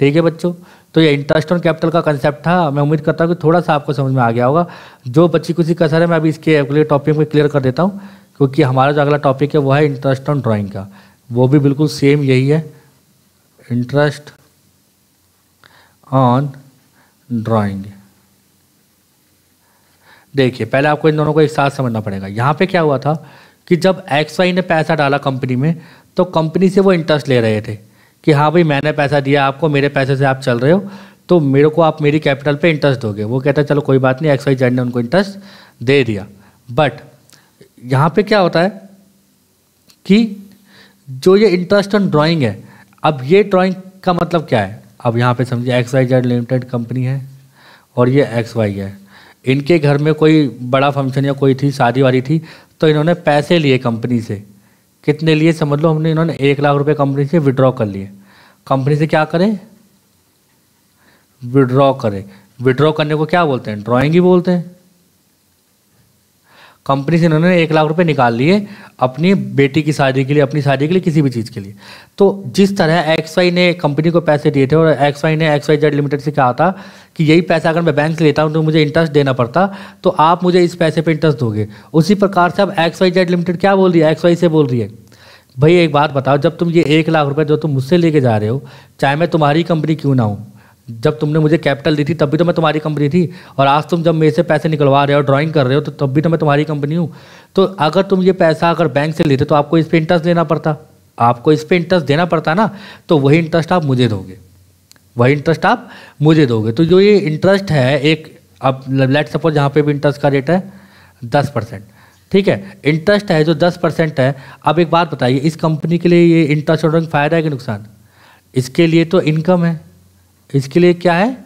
ठीक है बच्चों। तो ये इंटरेस्ट ऑन कैपिटल का कंसेप्ट था, मैं उम्मीद करता हूँ कि थोड़ा सा आपको समझ में आ गया होगा। जो बच्ची कुछ कसर है मैं अभी इसके अगले टॉपिक में क्लियर कर देता हूँ, क्योंकि हमारा जो अगला टॉपिक है वो है इंटरेस्ट ऑन ड्राइंग का, वो भी बिल्कुल सेम यही है, इंटरेस्ट ऑन ड्राइंग। देखिए पहले आपको इन दोनों को एक साथ समझना पड़ेगा। यहाँ पे क्या हुआ था कि जब XY ने पैसा डाला कंपनी में, तो कंपनी से वो इंटरेस्ट ले रहे थे कि हाँ भाई मैंने पैसा दिया आपको, मेरे पैसे से आप चल रहे हो, तो मेरे को आप मेरी कैपिटल पे इंटरेस्ट दोगे। वो कहता है चलो कोई बात नहीं, XYZ ने उनको इंटरेस्ट दे दिया। बट यहाँ पे क्या होता है कि जो ये इंटरेस्ट ऑन ड्राइंग है, अब ये ड्राइंग का मतलब क्या है, अब यहाँ पे समझिए XYZ लिमिटेड कंपनी है और ये XY है, इनके घर में कोई बड़ा फंक्शन या कोई थी, शादी वादी थी, तो इन्होंने पैसे लिए कंपनी से। कितने लिए, समझ लो हमने, इन्होंने 1 लाख रुपए कंपनी से विड्रॉ कर लिए। कंपनी से क्या करें, विड्रॉ करें। विड्रॉ करने को क्या बोलते हैं, ड्राइंग ही बोलते हैं। कंपनी से इन्होंने 1 लाख रुपए निकाल लिए अपनी बेटी की शादी के लिए, अपनी शादी के लिए, किसी भी चीज़ के लिए। तो जिस तरह XY ने कंपनी को पैसे दिए थे और XY ने XYZ लिमिटेड से कहा था कि यही पैसा अगर मैं बैंक से लेता हूँ तो मुझे इंटरेस्ट देना पड़ता, तो आप मुझे इस पैसे पे इंटरेस्ट दोगे। उसी प्रकार से अब XYZ लिमिटेड क्या बोल रही है, XY से बोल रही है भाई एक बात बताओ, जब तुम ये 1 लाख रुपए जो तुम मुझसे लेके जा रहे हो, चाहे मैं तुम्हारी कंपनी क्यों ना हूँ, जब तुमने मुझे कैपिटल दी थी तब भी तो मैं तुम्हारी कंपनी थी, और आज तुम जब मेरे से पैसे निकलवा रहे हो, ड्राइंग कर रहे हो, तो तब भी तो मैं तुम्हारी कंपनी हूँ। तो अगर तुम ये पैसा अगर बैंक से लेते तो आपको इस पर इंटरेस्ट देना पड़ता, आपको इस पर इंटरेस्ट देना पड़ता ना, तो वही इंटरेस्ट आप मुझे दोगे, वही इंटरेस्ट आप मुझे दोगे। तो जो ये इंटरेस्ट है एक, अब लेट सपोज यहाँ पे भी इंटरेस्ट का रेट है 10%, ठीक है, इंटरेस्ट है जो 10% है। अब एक बात बताइए, इस कंपनी के लिए ये इंटरेस्ट और फ़ायदा है कि नुकसान? इसके लिए तो इनकम है, इसके लिए क्या है?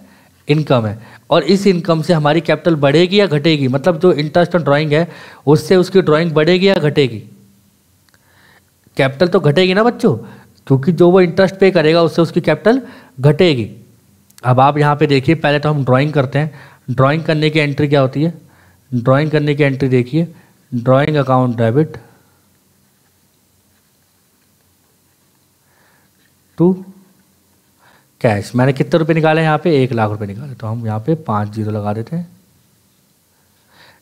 इनकम है। और इस इनकम से हमारी कैपिटल बढ़ेगी या घटेगी? मतलब जो इंटरेस्ट ऑन ड्राइंग है उससे उसकी ड्राइंग बढ़ेगी या घटेगी? कैपिटल तो घटेगी ना बच्चों, क्योंकि जो वो इंटरेस्ट पे करेगा उससे उसकी कैपिटल घटेगी। अब आप यहाँ पे देखिए, पहले तो हम ड्राइंग करते हैं। ड्राइंग करने की एंट्री क्या होती है? ड्राइंग करने की एंट्री देखिए, drawing account debit to cash. मैंने कितने रुपए निकाले यहाँ पे? 1 लाख रुपए निकाले, तो हम यहाँ पे 5 जीरो लगा देते हैं,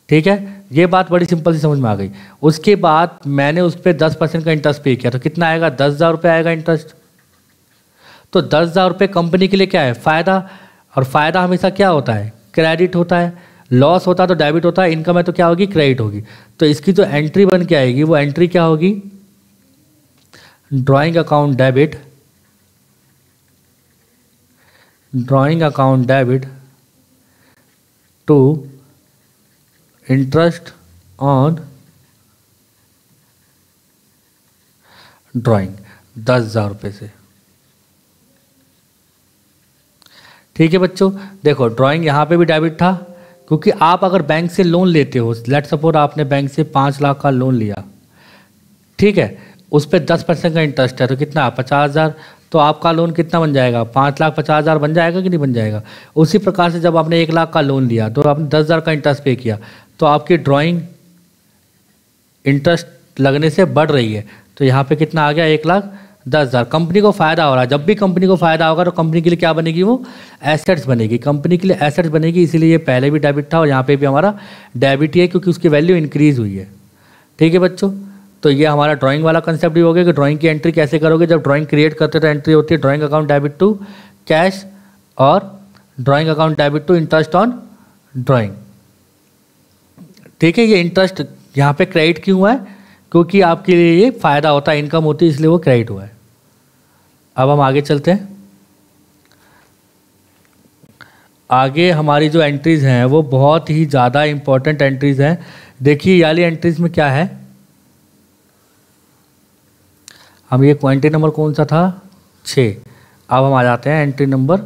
ठीक है। ये बात बड़ी सिंपल सी समझ में आ गई। उसके बाद मैंने उस पर 10% का इंटरेस्ट पे किया, तो कितना आएगा? 10,000 रुपये आएगा इंटरेस्ट। तो 10,000 रुपये कंपनी के लिए क्या है? फ़ायदा। और फ़ायदा हमेशा क्या होता है? क्रेडिट होता है। लॉस होता है तो डेबिट होता है, इनकम है तो क्या होगी? क्रेडिट होगी। तो इसकी जो एंट्री बन के आएगी वो एंट्री क्या होगी? Drawing account debit, drawing account debit to interest on drawing, 10,000 रुपये से, ठीक है बच्चों। देखो ड्राइंग यहाँ पे भी डेबिट था, क्योंकि आप अगर बैंक से लोन लेते हो, लेट सपोज आपने बैंक से 5 लाख का लोन लिया, ठीक है, उस पर 10% का इंटरेस्ट है, तो कितना? 50,000। तो आपका लोन कितना बन जाएगा? 5,50,000 बन जाएगा कि नहीं बन जाएगा? उसी प्रकार से जब आपने 1 लाख का लोन लिया तो आपने 10,000 का इंटरेस्ट पे किया, तो आपकी ड्राइंग इंटरेस्ट लगने से बढ़ रही है। तो यहाँ पे कितना आ गया? 1,10,000। कंपनी को फ़ायदा हो रहा है। जब भी कंपनी को फ़ायदा होगा तो कंपनी के लिए क्या बनेगी? वो एसेट्स बनेगी, कंपनी के लिए एसेट्स बनेगी। इसीलिए ये पहले भी डेबिट था और यहाँ पे भी हमारा डेबिट ही है, क्योंकि उसकी वैल्यू इंक्रीज़ हुई है, ठीक है बच्चों। तो ये हमारा ड्राइंग वाला कंसेप्ट भी हो गया कि ड्राइंग की एंट्री कैसे करोगे। जब ड्राइंग क्रिएट करते तो एंट्री होती है drawing account debit to cash और drawing account debit to interest on drawing, ठीक है। ये इंटरेस्ट यहाँ पे क्रेडिट क्यों हुआ है? क्योंकि आपके लिए ये फ़ायदा होता है, इनकम होती है, इसलिए वो क्रेडिट हुआ है। अब हम आगे चलते हैं। आगे हमारी जो एंट्रीज़ हैं वो बहुत ही ज़्यादा इम्पोर्टेंट एंट्रीज़ हैं। देखिए ये वाली एंट्रीज़ में क्या है, हम ये क्वांटिटी नंबर कौन सा था? 6। अब हम आ जाते हैं एंट्री नंबर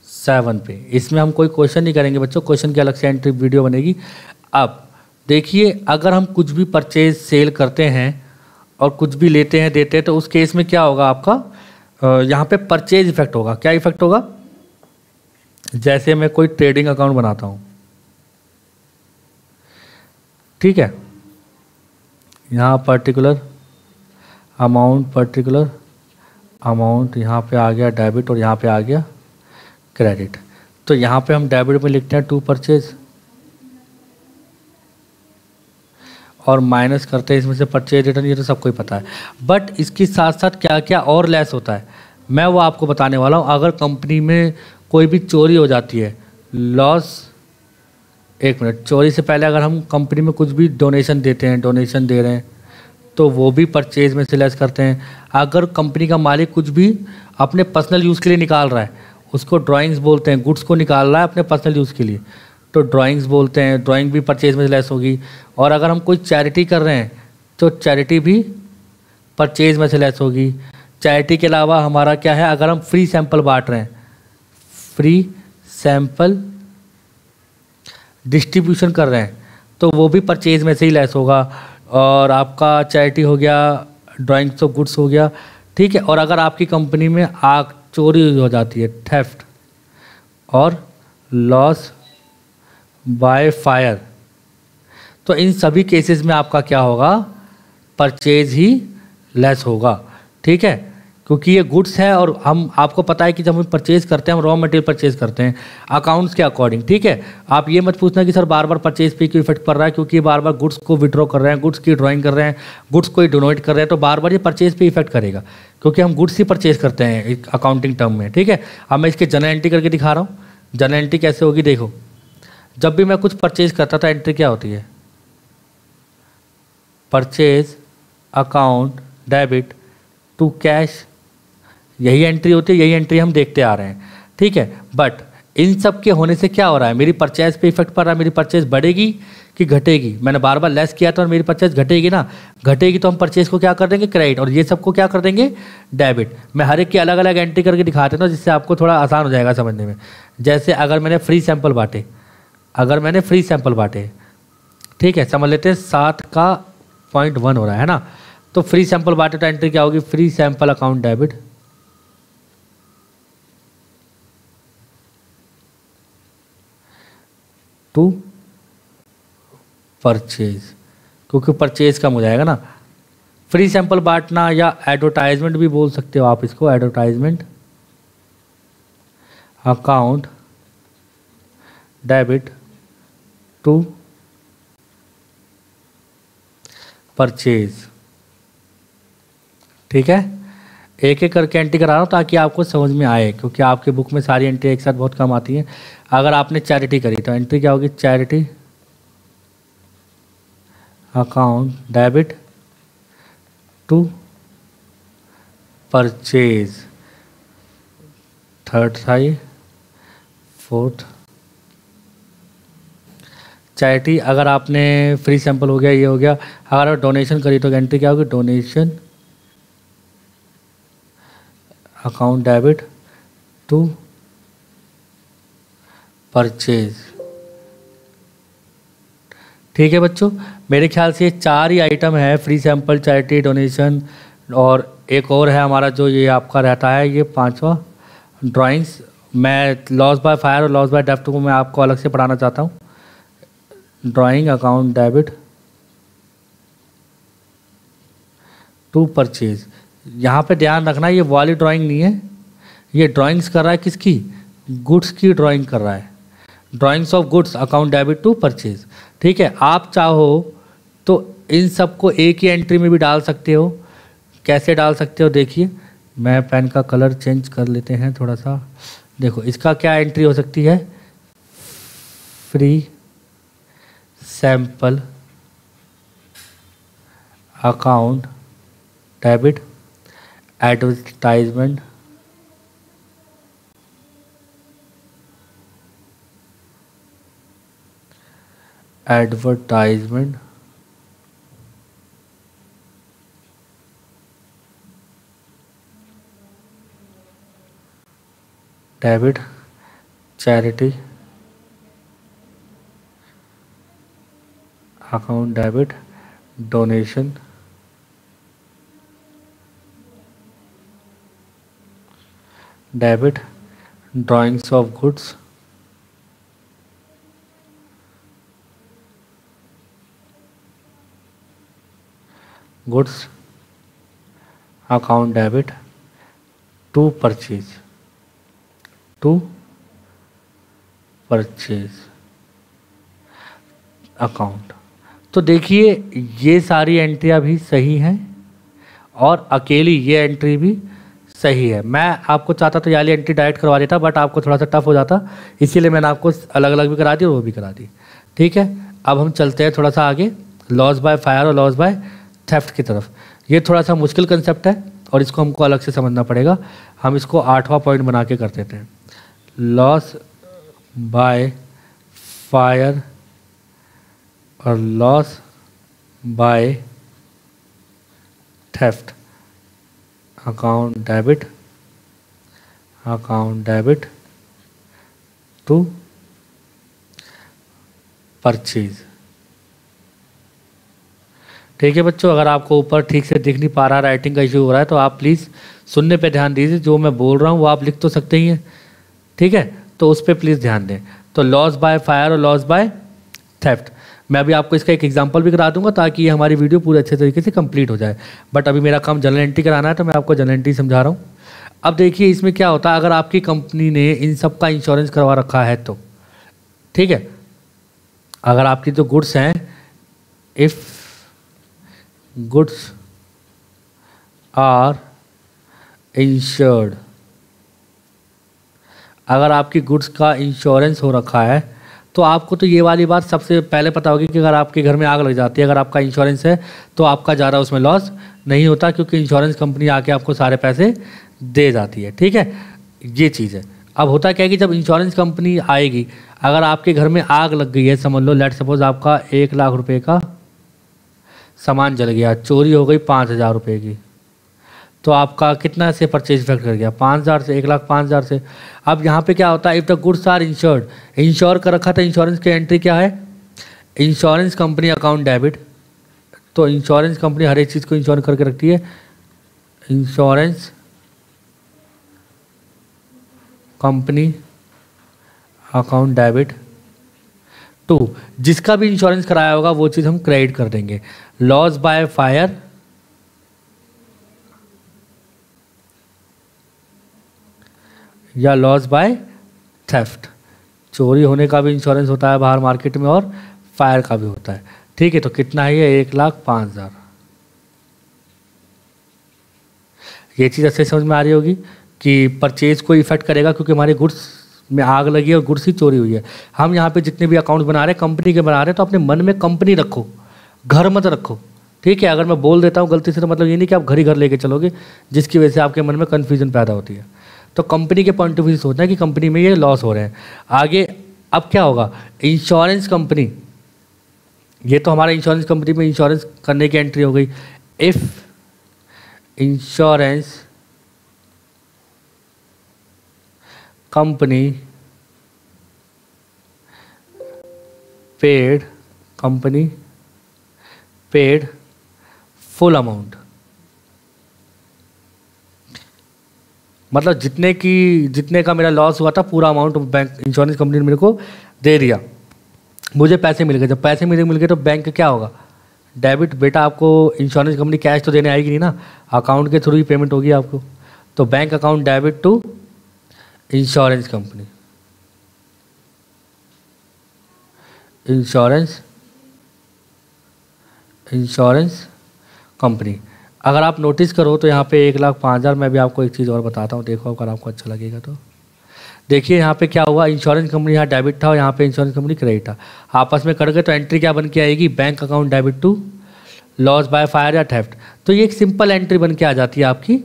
7 पे। इसमें हम कोई क्वेश्चन नहीं करेंगे बच्चों, क्वेश्चन की अलग से एंट्री वीडियो बनेगी। अब देखिए, अगर हम कुछ भी परचेज सेल करते हैं और कुछ भी लेते हैं देते हैं, तो उस केस में क्या होगा आपका? यहाँ पे परचेज इफेक्ट होगा। क्या इफेक्ट होगा? जैसे मैं कोई ट्रेडिंग अकाउंट बनाता हूँ, ठीक है, यहाँ पर्टिकुलर अमाउंट यहाँ पे आ गया डेबिट और यहाँ पे आ गया क्रेडिट। तो यहाँ पे हम डेबिट में लिखते हैं टू परचेज और माइनस करते हैं इसमें से परचेज रिटर्न, ये तो सबको ही पता है। बट इसके साथ साथ क्या क्या और लेस होता है मैं वो आपको बताने वाला हूँ। अगर कंपनी में कोई भी चोरी हो जाती है, लॉस, एक मिनट, चोरी से पहले अगर हम कंपनी में कुछ भी डोनेशन देते हैं, डोनेशन दे रहे हैं, तो वो भी परचेज में से लेस करते हैं। अगर कंपनी का मालिक कुछ भी अपने पर्सनल यूज़ के लिए निकाल रहा है, उसको ड्राइंग्स बोलते हैं, गुड्स को निकाल रहा है अपने पर्सनल यूज़ के लिए, तो ड्राइंग्स बोलते हैं, ड्राइंग भी परचेज में से लेस होगी। और अगर हम कोई चैरिटी कर रहे हैं तो चैरिटी भी परचेज में से लेस होगी। चैरिटी के अलावा हमारा क्या है, अगर हम फ्री सैंपल बांट रहे हैं, फ्री सैंपल डिस्ट्रीब्यूशन कर रहे हैं, तो वो भी परचेज में से ही लेस होगा। और आपका चैरिटी हो गया, ड्राइंग्स ऑफ गुड्स हो गया, ठीक है। और अगर आपकी कंपनी में आग चोरी हो जाती है, थेफ्ट और लॉस बाय फायर, तो इन सभी केसेस में आपका क्या होगा? परचेज ही लेस होगा, ठीक है। क्योंकि ये गुड्स है और हम आपको पता है कि जब हम परचेज करते हैं हम रॉ मटेरियल परचेज करते हैं अकाउंट्स के अकॉर्डिंग, ठीक है। आप ये मत पूछना कि सर बार बार परचेज पे क्यों इफेक्ट पड़ रहा है, क्योंकि ये बार बार गुड्स को विड्रॉ कर रहे हैं, गुड्स की ड्राइंग कर रहे हैं, गुड्स को डोनेट कर रहे हैं, तो बार बार ये परचेज पे इफेक्ट करेगा क्योंकि हम गुड्स ही परचेज करते हैं अकाउंटिंग टर्म में, ठीक है। अब मैं इसके जर्नल एंट्री करके दिखा रहा हूँ। जर्नल एंट्री कैसे होगी देखो, जब भी मैं कुछ परचेज करता था एंट्री क्या होती है, purchase account debit to cash, यही एंट्री होती है, यही एंट्री हम देखते आ रहे हैं, ठीक है। बट इन सब के होने से क्या हो रहा है, मेरी परचेज पे इफेक्ट पड़ रहा है, मेरी परचेज बढ़ेगी कि घटेगी। मैंने बार बार लेस किया था और मेरी परचेज घटेगी ना, घटेगी तो हम परचेज को क्या कर देंगे क्रेडिट, और ये सबको क्या कर देंगे डेबिट। मैं हर एक की अलग अलग एंट्री करके दिखा देता हूँ जिससे आपको थोड़ा आसान हो जाएगा समझने में। जैसे अगर मैंने फ्री सैंपल बांटे, ठीक है, समझ लेते हैं 7 का 0.1 हो रहा है ना, तो फ्री सैंपल बांटे तो एंट्री क्या होगी, free sample account debit to purchase, क्योंकि परचेज कम हो जाएगा ना। फ्री सैंपल बांटना या एडवर्टाइजमेंट भी बोल सकते हो आप इसको, advertisement account debit to purchase, ठीक है। एक एक करके एंट्री करा रहा हूँ ताकि आपको समझ में आए, क्योंकि आपके बुक में सारी एंट्री एक साथ बहुत कम आती हैं। अगर आपने चैरिटी करी तो एंट्री क्या होगी, charity account debit to purchase, third side fourth charity. अगर आपने फ्री सैंपल हो गया, ये हो गया। अगर आप डोनेशन करी तो एंट्री क्या होगी, donation account debit to purchase, ठीक है बच्चों। मेरे ख्याल से ये 4 ही आइटम है, फ्री सैंपल, चैरिटी, डोनेशन, और एक और है हमारा जो ये आपका रहता है ये 5वां ड्राइंग्स। मैं लॉस बाय फायर और लॉस बाय डेप्थ को मैं आपको अलग से पढ़ाना चाहता हूँ। Drawing account debit to purchase, यहाँ पे ध्यान रखना ये वाली ड्राइंग नहीं है, ये ड्राइंग्स कर रहा है किसकी, गुड्स की ड्राइंग कर रहा है, drawings of goods account debit to purchase, ठीक है। आप चाहो तो इन सबको एक ही एंट्री में भी डाल सकते हो। कैसे डाल सकते हो देखिए, मैं पेन का कलर चेंज कर लेते हैं थोड़ा सा। देखो इसका क्या एंट्री हो सकती है, free sample account debit advertisement debit charity account debit donation debit drawings of goods account debit to purchase account. तो देखिए ये सारी एंट्रियाँ भी सही हैं और अकेली ये एंट्री भी सही है। मैं आपको चाहता तो ये वाली एंट्री डायरेक्ट करवा देता, बट आपको थोड़ा सा टफ हो जाता, इसीलिए मैंने आपको अलग अलग भी करा दी और वो भी करा दी, ठीक है। अब हम चलते हैं थोड़ा सा आगे, लॉस बाय फायर और लॉस बाय थेफ्ट की तरफ। ये थोड़ा सा मुश्किल कंसेप्ट है और इसको हमको अलग से समझना पड़ेगा। हम इसको 8वां पॉइंट बना के कर देते हैं। लॉस बाय फायर और loss by theft account debit to purchase, ठीक है बच्चों। अगर आपको ऊपर ठीक से दिख नहीं पा रहा, राइटिंग का इशू हो रहा है, तो आप प्लीज़ सुनने पे ध्यान दीजिए। जो मैं बोल रहा हूँ वो आप लिख तो सकते ही हैं, ठीक है, तो उस पर प्लीज़ ध्यान दें। तो लॉस बाय फायर और लॉस बाय थेफ्ट, मैं अभी आपको इसका एक एग्जांपल भी करा दूंगा ताकि ये हमारी वीडियो पूरे अच्छे तरीके से कंप्लीट हो जाए। बट अभी मेरा काम जनरल एंट्री कराना है, तो मैं आपको जनरल एंट्री समझा रहा हूँ। अब देखिए इसमें क्या होता है, अगर आपकी कंपनी ने इन सब का इंश्योरेंस करवा रखा है तो ठीक है, अगर आपकी जो गुड्स हैं, इफ़ गुड्स आर इंश्योर्ड, अगर आपकी गुड्स का इंश्योरेंस हो रखा है तो आपको तो ये वाली बात सबसे पहले पता होगी कि अगर आपके घर में आग लग जाती है, अगर आपका इंश्योरेंस है तो आपका ज़्यादा उसमें लॉस नहीं होता, क्योंकि इंश्योरेंस कंपनी आके आपको सारे पैसे दे जाती है। ठीक है, ये चीज़ है। अब होता क्या है कि जब इंश्योरेंस कंपनी आएगी, अगर आपके घर में आग लग गई है, समझ लो लेट सपोज आपका 1 लाख रुपए का सामान जल गया, चोरी हो गई 5,000 रुपये की, तो आपका कितना से परचेज इफेक्ट कर गया, 5,000 से, 1,05,000 से। अब यहाँ पे क्या होता है, if the goods are insured, insure कर रखा था, इंश्योरेंस की एंट्री क्या है, इंश्योरेंस कंपनी अकाउंट डेबिट, तो इंश्योरेंस कंपनी हर एक चीज़ को इंश्योर करके रखती है, insurance company account debit to, जिसका भी इंश्योरेंस कराया होगा वो चीज़ हम क्रेडिट कर देंगे। लॉस बाय फायर या लॉस बाय थेफ्ट, चोरी होने का भी इंश्योरेंस होता है बाहर मार्केट में और फायर का भी होता है। ठीक है, तो कितना है ये, 1,05,000। ये चीज़ अच्छे समझ में आ रही होगी कि परचेज को इफेक्ट करेगा, क्योंकि हमारे गुड्स में आग लगी है और गुड्स ही चोरी हुई है। हम यहाँ पे जितने भी अकाउंट बना रहे हैं कंपनी के बना रहे हैं, तो अपने मन में कंपनी रखो, घर मत रखो। ठीक है, अगर मैं बोल देता हूँ गलती से तो मतलब ये नहीं कि आप घर ही घर लेके चलोगे, जिसकी वजह से आपके मन में कन्फ्यूजन पैदा होती है। तो कंपनी के पॉइंट ऑफ व्यू से सोचना है कि कंपनी में ये लॉस हो रहे हैं। आगे अब क्या होगा, इंश्योरेंस कंपनी, ये तो हमारा इंश्योरेंस कंपनी में इंश्योरेंस करने की एंट्री हो गई। If insurance company paid full amount, मतलब जितने का मेरा लॉस हुआ था पूरा अमाउंट बैंक इंश्योरेंस कंपनी ने मेरे को दे दिया, मुझे पैसे मिल गए। जब पैसे मुझे मिल गए तो बैंक क्या होगा, डेबिट। बेटा आपको इंश्योरेंस कंपनी कैश तो देने आएगी नहीं ना, अकाउंट के थ्रू ही पेमेंट होगी आपको, तो bank account debit to insurance company, insurance company. अगर आप नोटिस करो तो यहाँ पे 1,05,000, मैं भी आपको एक चीज़ और बताता हूँ, देखो अगर आपको अच्छा लगेगा तो। देखिए यहाँ पे क्या हुआ, इंश्योरेंस कंपनी यहाँ डेबिट था और यहाँ पे इंश्योरेंस कंपनी क्रेडिट था, आपस में कट गए, तो एंट्री क्या बन के आएगी, bank account debit to loss by fire या थेफ्ट। तो ये एक सिंपल एंट्री बन के आ जाती है आपकी।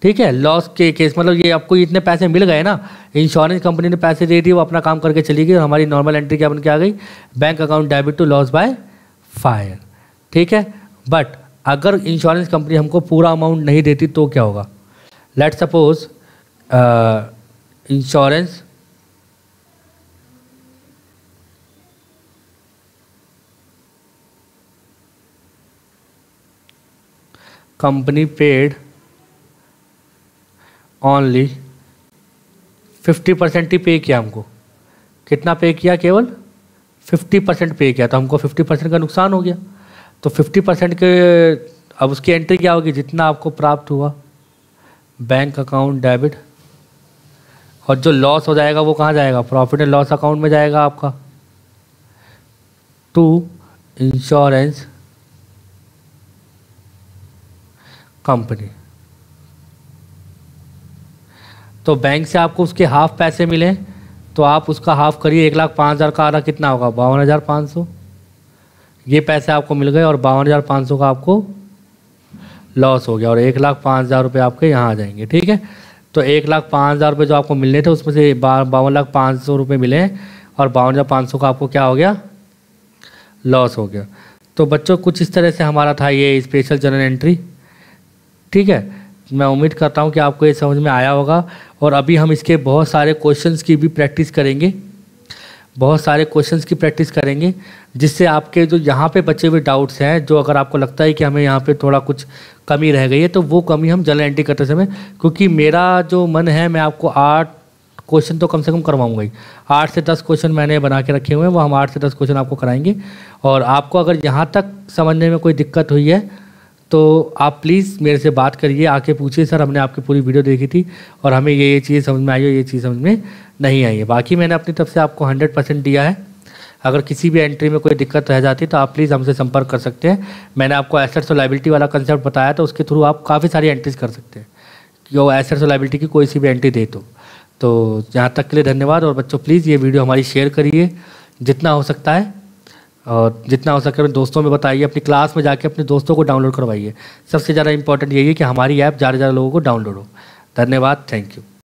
ठीक है, लॉस के केस मतलब ये आपको इतने पैसे मिल गए ना, इंश्योरेंस कंपनी ने पैसे दे दिए, वो अपना काम करके चली गई और हमारी नॉर्मल एंट्री क्या बन के आ गई, bank account debit to loss by fire. ठीक है, बट अगर इंश्योरेंस कंपनी हमको पूरा अमाउंट नहीं देती तो क्या होगा, let suppose insurance company paid only 50% ही पे किया हमको, कितना पे किया, केवल 50% पे किया, तो हमको 50% का नुकसान हो गया। तो 50% के अब उसकी एंट्री क्या होगी, जितना आपको प्राप्त हुआ बैंक अकाउंट डेबिट, और जो लॉस हो जाएगा वो कहाँ जाएगा, प्रॉफिट एंड लॉस अकाउंट में जाएगा आपका, टू इंश्योरेंस कंपनी। तो बैंक से आपको उसके हाफ पैसे मिले तो आप उसका हाफ करिए, 1,05,000 का आधा कितना होगा, 52,500। ये पैसे आपको मिल गए और 52,500 का आपको लॉस हो गया और 1,05,000 रुपये आपके यहाँ आ जाएंगे। ठीक है, तो 1,05,000 रुपये जो आपको मिलने थे उसमें से 52,500 रुपये मिले और 52,500 का आपको क्या हो गया, लॉस हो गया। तो बच्चों कुछ इस तरह से हमारा था ये स्पेशल जर्नल एंट्री। ठीक है, मैं उम्मीद करता हूँ कि आपको ये समझ में आया होगा। और अभी हम इसके बहुत सारे क्वेश्चंस की भी प्रैक्टिस करेंगे, जिससे आपके जो यहाँ पे बचे हुए डाउट्स हैं, जो अगर आपको लगता है कि हमें यहाँ पे थोड़ा कुछ कमी रह गई है, तो वो कमी हम जर्नल एंट्री करते समय, क्योंकि मेरा जो मन है मैं आपको 8 क्वेश्चन तो कम से कम करवाऊंगा ही, 8 से 10 क्वेश्चन मैंने बना के रखे हुए हैं, वो हम 8 से 10 क्वेश्चन आपको कराएंगे। और आपको अगर यहाँ तक समझने में कोई दिक्कत हुई है तो आप प्लीज़ मेरे से बात करिए, आके पूछिए सर हमने आपकी पूरी वीडियो देखी थी और हमें ये चीज़ समझ में आई है, ये चीज़ समझ में नहीं आई है। बाकी मैंने अपनी तरफ से आपको 100% दिया है। अगर किसी भी एंट्री में कोई दिक्कत रह जाती है तो आप प्लीज़ हमसे संपर्क कर सकते हैं। मैंने आपको एसेट्स और लायबिलिटी वाला कंसेप्ट बताया था, उसके थ्रू आप काफ़ी सारी एंट्रीज कर सकते हैं कि वो एसेट्स और लायबिलिटी की कोई सी भी एंट्री दे। तो यहाँ तक के लिए धन्यवाद। और बच्चों प्लीज़ ये वीडियो हमारी शेयर करिए जितना हो सकता है, और जितना हो सके अपने दोस्तों में बताइए, अपनी क्लास में जाके अपने दोस्तों को डाउनलोड करवाइए। सबसे ज़्यादा इंपॉर्टेंट यही है कि हमारी ऐप ज़्यादा से ज़्यादा लोगों को डाउनलोड हो। धन्यवाद, थैंक यू।